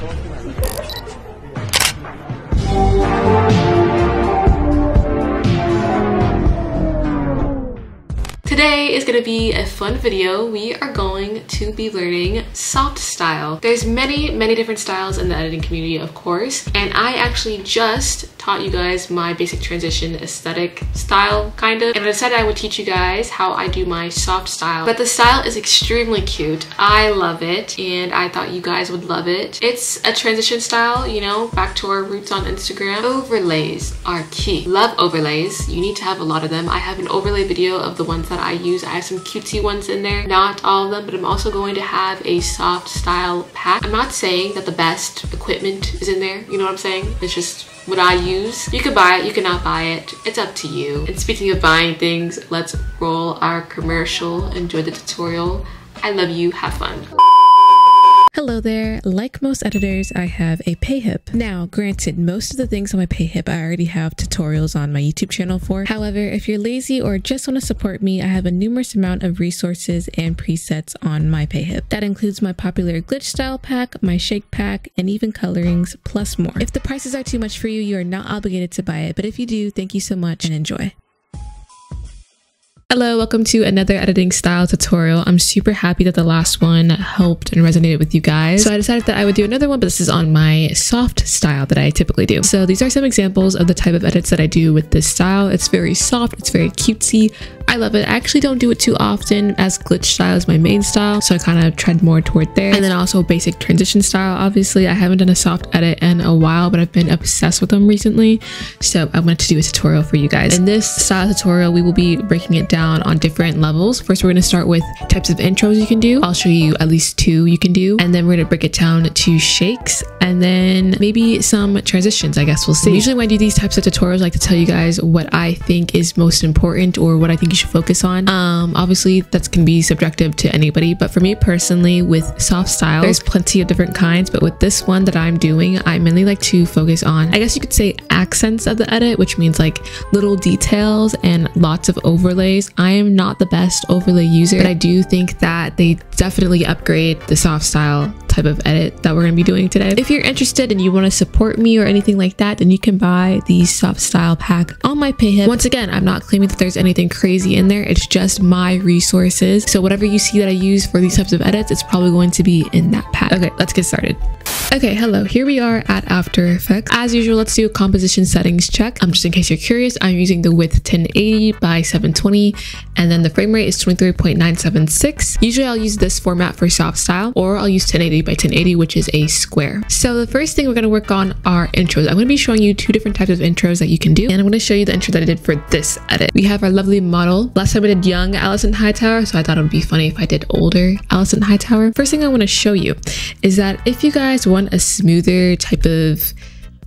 Today is going to be a fun video. We are going to be learning soft style. There's many different styles in the editing community, of course, and I actually just taught you guys my basic transition aesthetic style, kind of, and I decided I would teach you guys how I do my soft style. But the style is extremely cute. I love it, and I thought you guys would love it. It's a transition style, you know, back to our roots on Instagram. Overlays are key. Love overlays. You need to have a lot of them. I have an overlay video of the ones that I use. I have some cutesy ones in there, not all of them, but I'm also going to have a soft style pack. I'm not saying that the best equipment is in there, you know what I'm saying? It's just what I use. You can buy it, you cannot buy it. It's up to you. And speaking of buying things, let's roll our commercial. Enjoy the tutorial. I love you, have fun. Hello there. Like most editors, I have a Payhip. Now, granted, most of the things on my Payhip I already have tutorials on my YouTube channel for. However, if you're lazy or just want to support me, I have a numerous amount of resources and presets on my Payhip. That includes my popular glitch style pack, my shake pack, and even colorings, plus more. If the prices are too much for you, you are not obligated to buy it, but if you do, thank you so much and enjoy. Hello, welcome to another editing style tutorial. I'm super happy that the last one helped and resonated with you guys. So I decided that I would do another one, but this is on my soft style that I typically do. So these are some examples of the type of edits that I do with this style. It's very soft, it's very cutesy. I love it. I actually don't do it too often, as glitch style is my main style, so I kind of tread more toward there. And then also basic transition style. Obviously, I haven't done a soft edit in a while, but I've been obsessed with them recently, so I wanted to do a tutorial for you guys. In this style tutorial, we will be breaking it down on different levels. First, we're going to start with types of intros you can do. I'll show you at least 2 you can do, and then we're going to break it down to shakes, and then maybe some transitions. I guess we'll see. Usually when I do these types of tutorials, I like to tell you guys what I think is most important or what I think you should focus on. Obviously that's gonna be subjective to anybody, but for me personally, with soft style, there's plenty of different kinds, but with this one that I'm doing, I mainly like to focus on, I guess you could say, accents of the edit, which means like little details and lots of overlays. I am not the best overlay user, but I do think that they definitely upgrade the soft style type of edit that we're going to be doing today. If you're interested and you want to support me or anything like that, then you can buy the soft style pack on my Payhip. Once again, I'm not claiming that there's anything crazy in there. It's just my resources. So whatever you see that I use for these types of edits, it's probably going to be in that pack. Okay, let's get started. Okay, hello, here we are at After Effects. As usual, let's do a composition settings check. Just in case you're curious, I'm using the width 1080 by 720, and then the frame rate is 23.976. Usually I'll use this format for soft style, or I'll use 1080 by 1080, which is a square. So the first thing we're going to work on are intros. I'm going to be showing you 2 different types of intros that you can do, and I'm going to show you the intro that I did for this edit. We have our lovely model. Last time I did young Allison Hightower, so I thought it would be funny if I did older Allison Hightower. First thing I want to show you is that if you guys want a smoother type of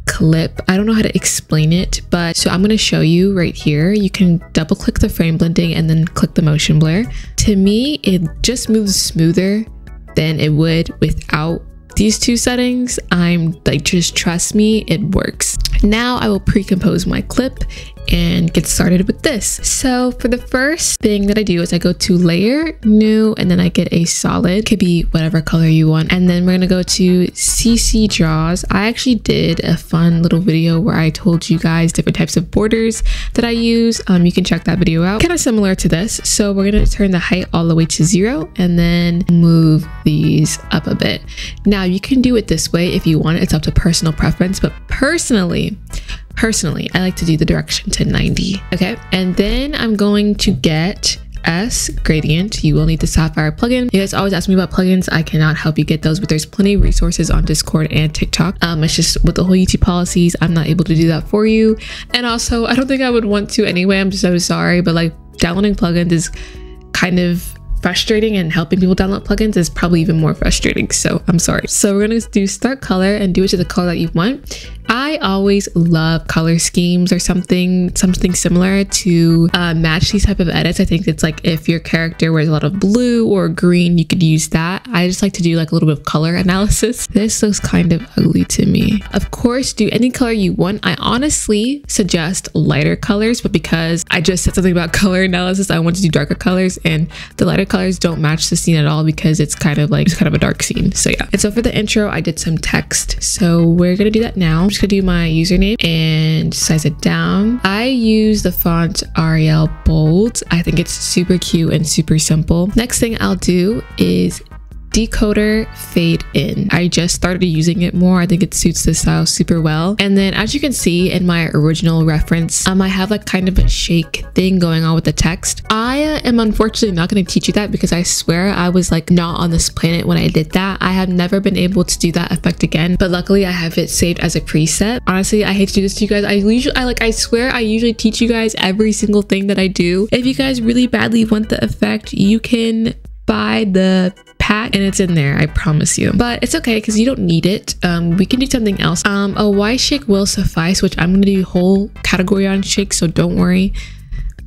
clip, I don't know how to explain it, but so I'm going to show you right here. You can double click the frame blending and then click the motion blur. To me, it just moves smoother than it would without these 2 settings. I'm like, just trust me, it works. Now I will pre-compose my clip and get started with this. So for the first thing that I do is I go to layer, new, and then I get a solid. Could be whatever color you want. And then we're gonna go to CC draws. I actually did a fun little video where I told you guys different types of borders that I use. You can check that video out. Kind of similar to this. So we're gonna turn the height all the way to 0 and then move these up a bit. Now you can do it this way if you want. It's up to personal preference, but personally, I like to do the direction to 90. Okay, and then I'm going to get S gradient. You will need the Sapphire plugin. You guys always ask me about plugins. I cannot help you get those, but there's plenty of resources on Discord and TikTok. It's just with the whole YouTube policies, I'm not able to do that for you. And also, I don't think I would want to anyway. I'm just so sorry, but like downloading plugins is kind of frustrating, and helping people download plugins is probably even more frustrating, so I'm sorry. So we're gonna do start color and do it to the color that you want. I always love color schemes or something similar to match these type of edits. I think it's like if your character wears a lot of blue or green, you could use that. I just like to do like a little bit of color analysis. This looks kind of ugly to me. Of course, do any color you want. I honestly suggest lighter colors, but because I just said something about color analysis, I want to do darker colors, and the lighter colors don't match the scene at all because it's kind of a dark scene. So yeah. And so for the intro, I did some text. So we're gonna do that now. I'm just gonna do my username and size it down. I use the font Arial Bold. I think it's super cute and super simple. Next thing I'll do is decoder fade in. I just started using it more. I think it suits the style super well. And then as you can see in my original reference, I have like kind of a shake thing going on with the text. I am unfortunately not going to teach you that because I swear I was like not on this planet when I did that. I have never been able to do that effect again, but luckily I have it saved as a preset. Honestly, I hate to do this to you guys. I swear I usually teach you guys every single thing that I do. If you guys really badly want the effect, you can buy the pack and it's in there, I promise you. But it's okay because you don't need it. We can do something else. A Y shake will suffice, which I'm gonna do a whole category on shake, so don't worry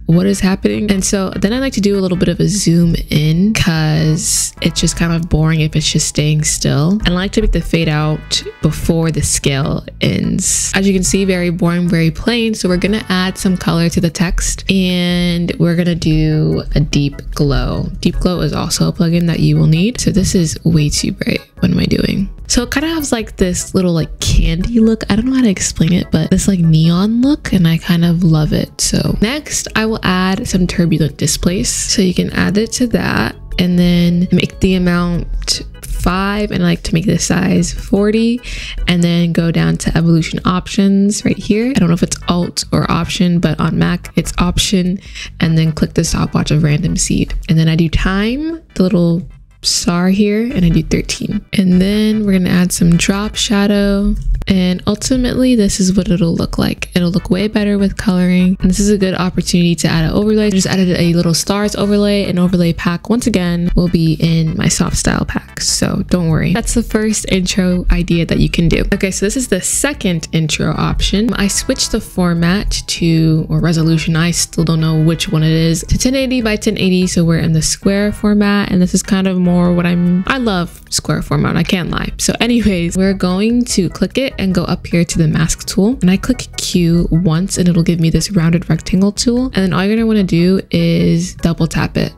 what is happening. And so then I like to do a little bit of a zoom in because it's just kind of boring if it's just staying still. And I like to make the fade out before the scale ends. As you can see, very boring, very plain. So we're gonna add some color to the text and we're gonna do a deep glow. Deep glow is also a plugin that you will need. So this is way too bright. What am I doing? So it kind of has like this little like candy look. I don't know how to explain it, but this like neon look, and I kind of love it. So next I will add some turbulent displace. So you can add it to that and then make the amount 5, and I like to make the size 40, and then go down to evolution options right here. I don't know if it's Alt or Option, but on Mac it's Option, and then click the stopwatch of random seed. And then I do time, the little star here, and I do 13. And then we're gonna add some drop shadow, and ultimately this is what it'll look like. It'll look way better with coloring, and this is a good opportunity to add an overlay. I just added a little stars overlay. An overlay pack once again will be in my soft style pack, so don't worry. That's the first intro idea that you can do. Okay, so this is the second intro option. I switched the format to, or resolution, I still don't know which one it is, to 1080 by 1080. So we're in the square format, and this is kind of more what I love square format, I can't lie. So anyways, we're going to click it and go up here to the mask tool, and I click Q once and it'll give me this rounded rectangle tool. And then all you're gonna want to do is double tap it,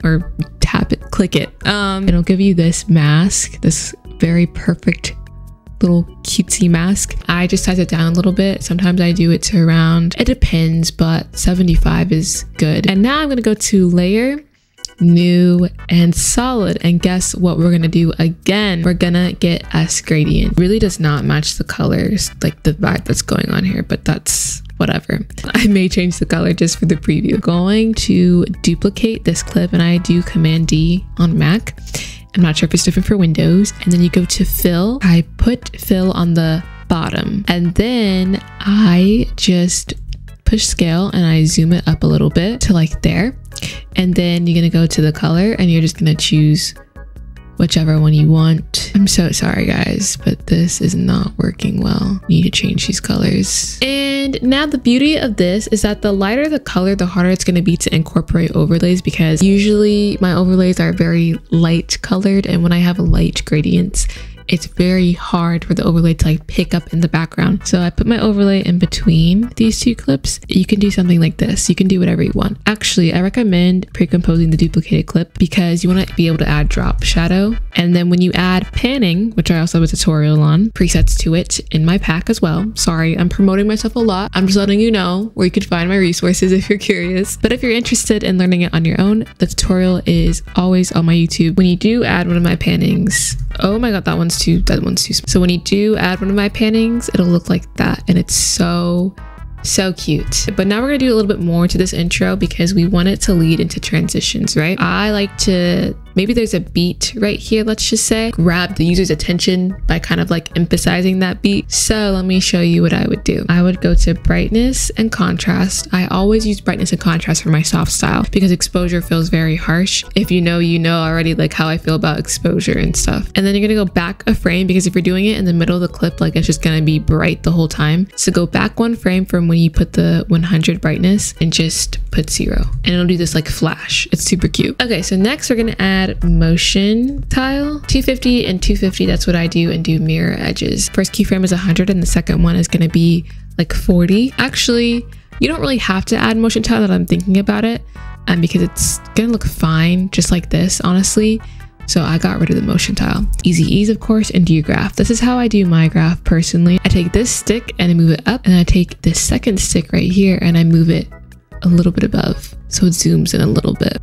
or tap it, click it. It'll give you this mask, this very perfect little cutesy mask. I just size it down a little bit. Sometimes I do it to around, it depends, but 75 is good. And now I'm gonna go to layer, new, and solid, and guess what we're gonna do again? We're gonna get S gradient. Really does not match the colors, like the vibe that's going on here, but that's whatever. I may change the color just for the preview. Going to duplicate this clip, and I do Command D on Mac. I'm not sure if it's different for Windows. And then you go to fill. I put fill on the bottom, and then I just push scale and I zoom it up a little bit to like there. And then you're gonna go to the color and you're just gonna choose whichever one you want. I'm so sorry guys, but this is not working well. You need to change these colors. And now the beauty of this is that the lighter the color, the harder it's gonna be to incorporate overlays, because usually my overlays are very light colored, and when I have light gradients, it's very hard for the overlay to like pick up in the background. So I put my overlay in between these two clips. You can do something like this. You can do whatever you want. Actually, I recommend pre-composing the duplicated clip because you want to be able to add drop shadow. And then when you add panning, which I also have a tutorial on, presets to it in my pack as well. Sorry, I'm promoting myself a lot. I'm just letting you know where you can find my resources if you're curious. But if you're interested in learning it on your own, the tutorial is always on my YouTube. When you do add one of my pannings, oh my god, that one's too small. So when you do add one of my pannings, it'll look like that, and it's so cute. But now we're gonna do a little bit more to this intro because we want it to lead into transitions, right? I like to, maybe there's a beat right here, let's just say, grab the user's attention by kind of like emphasizing that beat. So let me show you what I would do. I would go to brightness and contrast. I always use brightness and contrast for my soft style because exposure feels very harsh. If you know already like how I feel about exposure and stuff. And then you're gonna go back a frame, because if you're doing it in the middle of the clip, like it's just gonna be bright the whole time. So go back one frame from when you put the 100 brightness and just put 0, and it'll do this like flash. It's super cute. Okay, so next we're gonna add motion tile, 250 and 250. That's what I do, and do mirror edges. First keyframe is 100 and the second one is gonna be like 40. Actually, you don't really have to add motion tile, that I'm thinking about it. and because it's gonna look fine just like this, honestly. So I got rid of the motion tile. Easy ease, of course, and do your graph. This is how I do my graph personally. I take this stick and I move it up, and I take this second stick right here and I move it a little bit above, so it zooms in a little bit.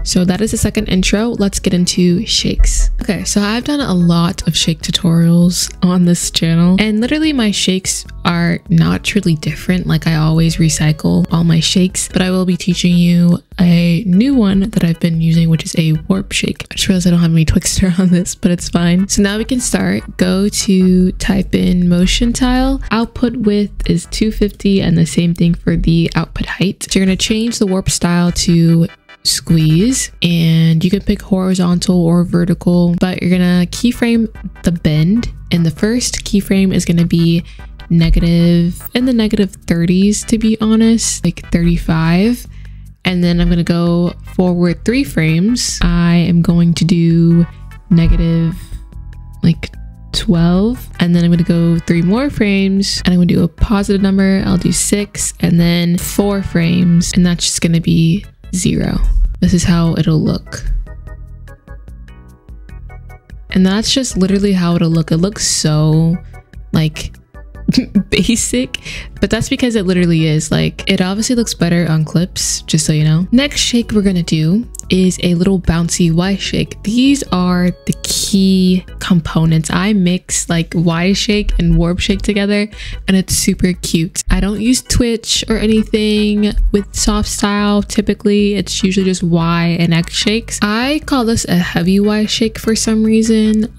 So that is the second intro. Let's get into shakes. Okay, so I've done a lot of shake tutorials on this channel, and literally my shakes are not really different. Like, I always recycle all my shakes, but I will be teaching you a new one that I've been using, which is a warp shake. I just realized I don't have any Twixtor on this, but it's fine. So now we can start. Go to type in motion tile. Output width is 250, and the same thing for the output height. So you're gonna change the warp style to squeeze, and you can pick horizontal or vertical, but you're gonna keyframe the bend, and the first keyframe is gonna be negative, in the negative 30s to be honest, like 35. And then I'm gonna go forward 3 frames. I am going to do negative like 12, and then I'm gonna go 3 more frames, and I'm gonna do a positive number. I'll do 6, and then 4 frames, and that's just gonna be 0. This is how it'll look. And that's just literally how it'll look. It looks so like basic, but that's because it literally is. Like, it obviously looks better on clips, just so you know. Next shake we're gonna do is a little bouncy Y shake. These are the key components. I mix like Y shake and warp shake together, and it's super cute. I don't use Twitch or anything with soft style. Typically it's usually just Y and X shakes. I call this a heavy Y shake for some reason.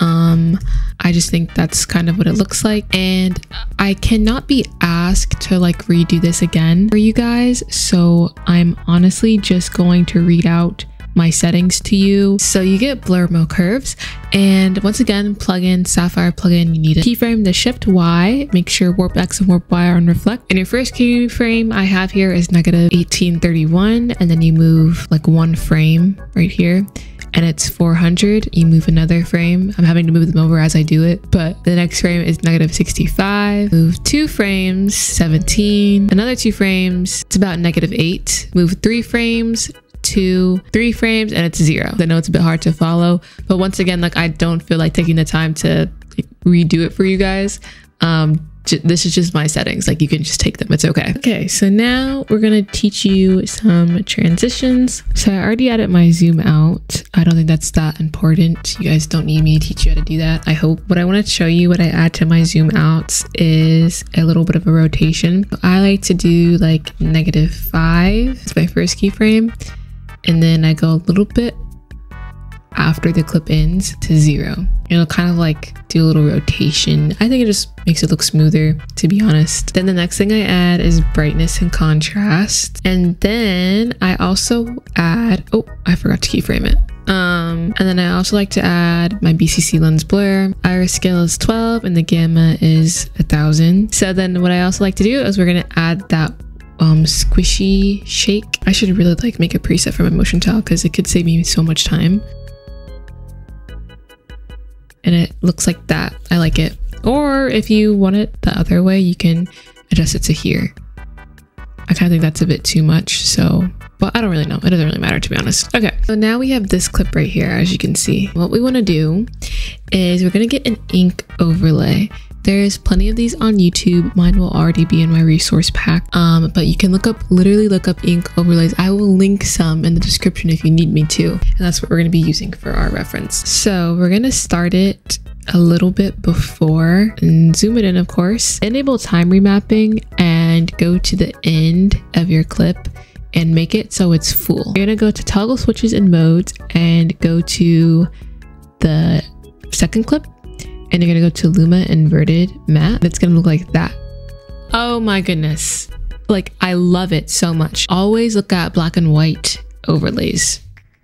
I just think that's kind of what it looks like, and I cannot be asked to like redo this again for you guys, so I'm honestly just going to read out my settings to you. So you get blur mo curves, and once again, plugin, Sapphire plugin, you need a keyframe, the shift Y, make sure warp X and warp Y are on reflect. And your first keyframe I have here is negative 1831, and then you move like 1 frame right here, and it's 400. You move another frame. I'm having to move them over as I do it, but the next frame is negative 65. Move 2 frames, 17. Another 2 frames, it's about negative 8. Move 3 frames, 2, 3 frames, and it's 0. I know it's a bit hard to follow, but once again, like, I don't feel like taking the time to like, redo it for you guys. This is just my settings. Like, you can just take them, it's okay. Okay, so now we're gonna teach you some transitions. So I already added my zoom out. I don't think that's that important. You guys don't need me to teach you how to do that, I hope. What I want to show you, what I add to my zoom outs, is a little bit of a rotation. I like to do like -5. It's my first keyframe, and then I go a little bit after the clip ends to 0. It'll kind of like do a little rotation. I think it just makes it look smoother, to be honest. Then the next thing I add is brightness and contrast. And then I also add, oh, I forgot to keyframe it. And then I also like to add my BCC lens blur. Iris scale is 12 and the gamma is 1000. So then what I also like to do is we're gonna add that squishy shake. I should really like make a preset for my motion tile because it could save me so much time. And it looks like that. I like it. Or if you want it the other way, you can adjust it to here. I kind of think that's a bit too much, so, well, I don't really know. It doesn't really matter, to be honest. Okay, so now we have this clip right here, as you can see. What we want to do is we're going to get an ink overlay. There's plenty of these on YouTube. Mine will already be in my resource pack, but you can literally look up ink overlays. I will link some in the description if you need me to, and that's what we're going to be using for our reference. So we're going to start it a little bit before and zoom it in, of course. Enable time remapping and go to the end of your clip and make it so it's full. You're going to go to toggle switches and modes and go to the second clip. And you're gonna go to Luma inverted matte. It's gonna look like that. Oh my goodness. Like, I love it so much. Always look at black and white overlays.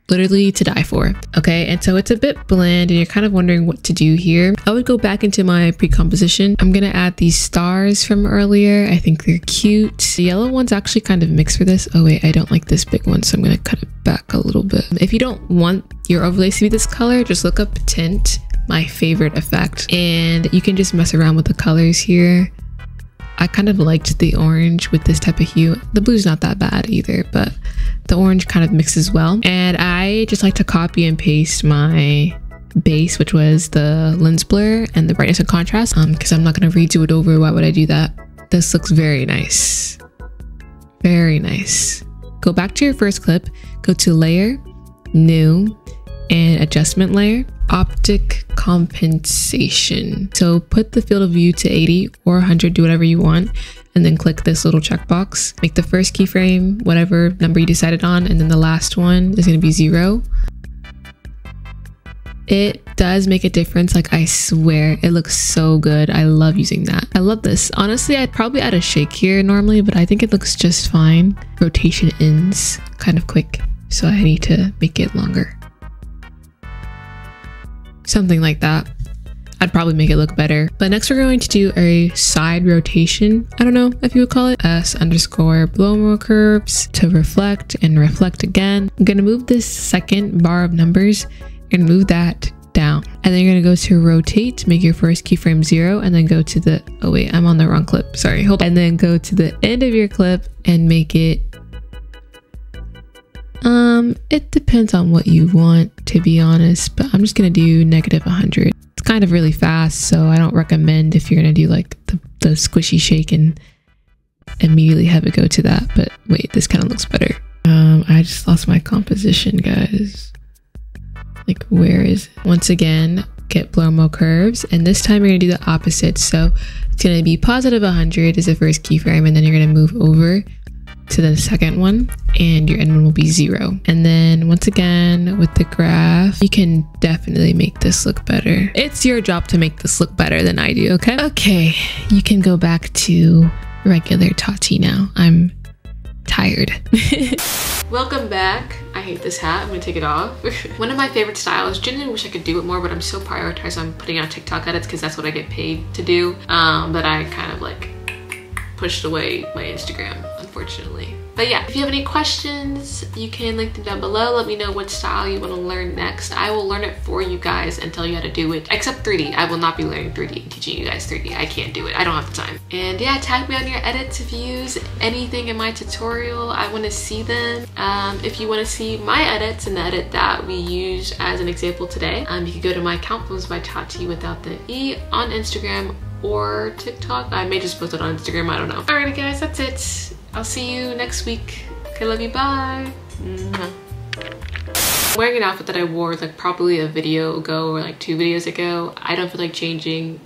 Literally to die for. Okay, and so it's a bit bland and you're kind of wondering what to do here. I would go back into my pre-composition. I'm gonna add these stars from earlier. I think they're cute. The yellow one's actually kind of mixed for this. Oh wait, I don't like this big one, so I'm gonna cut it back a little bit. If you don't want your overlays to be this color, just look up tint, my favorite effect, and you can just mess around with the colors here. I kind of liked the orange with this type of hue. The blue's not that bad either, but the orange kind of mixes well. And I just like to copy and paste my base, which was the lens blur and the brightness and contrast, because I'm not going to redo it over. Why would I do that? This looks very nice. Very nice. Go back to your first clip, go to layer, new, and adjustment layer, optic compensation. So put the field of view to 80 or 100, do whatever you want, and then click this little checkbox. Make the first keyframe whatever number you decided on, and then the last one is going to be 0. It does make a difference, like I swear, it looks so good. I love using that. I love this. Honestly, I'd probably add a shake here normally, but I think it looks just fine. Rotation ends kind of quick, so I need to make it longer. Something like that. I'd probably make it look better. But next we're going to do a side rotation. I don't know if you would call it. S_blow-mo curves to reflect and reflect again. I'm gonna move this second bar of numbers and move that down. And then you're gonna go to rotate, make your first keyframe 0, and then go to the, oh wait, I'm on the wrong clip, sorry, hold on. And then go to the end of your clip and make it, it depends on what you want, to be honest, but I'm just gonna do -100. It's kind of really fast, so I don't recommend if you're gonna do like the squishy shake and immediately have it go to that. But wait, this kind of looks better. I just lost my composition, guys. Like, where is it? Once again, get blow-mo curves, and this time you're gonna do the opposite. So it's gonna be +100 is the first keyframe, and then you're gonna move over to the second one, and your end one will be 0. And then once again with the graph, you can definitely make this look better. It's your job to make this look better than I do, okay? Okay, you can go back to regular Tati now. I'm tired. Welcome back. I hate this hat. I'm gonna take it off. One of my favorite styles. Genuinely wish I could do it more, but I'm so prioritized on putting out TikTok edits because that's what I get paid to do. But I kind of like pushed away my Instagram, unfortunately. But yeah, if you have any questions, you can link them down below. Let me know what style you want to learn next. I will learn it for you guys and tell you how to do it. Except 3D. I will not be learning 3D and teaching you guys 3D. I can't do it. I don't have the time. And yeah, tag me on your edits if you use anything in my tutorial. I want to see them. If you want to see my edits and the edit that we use as an example today, you can go to my account, Films by Tati without the E, on Instagram or TikTok. I may just post it on Instagram, I don't know. Alrighty guys, that's it. I'll see you next week. Okay, love you, bye. I'm wearing an outfit that I wore like probably a video ago or like 2 videos ago. I don't feel like changing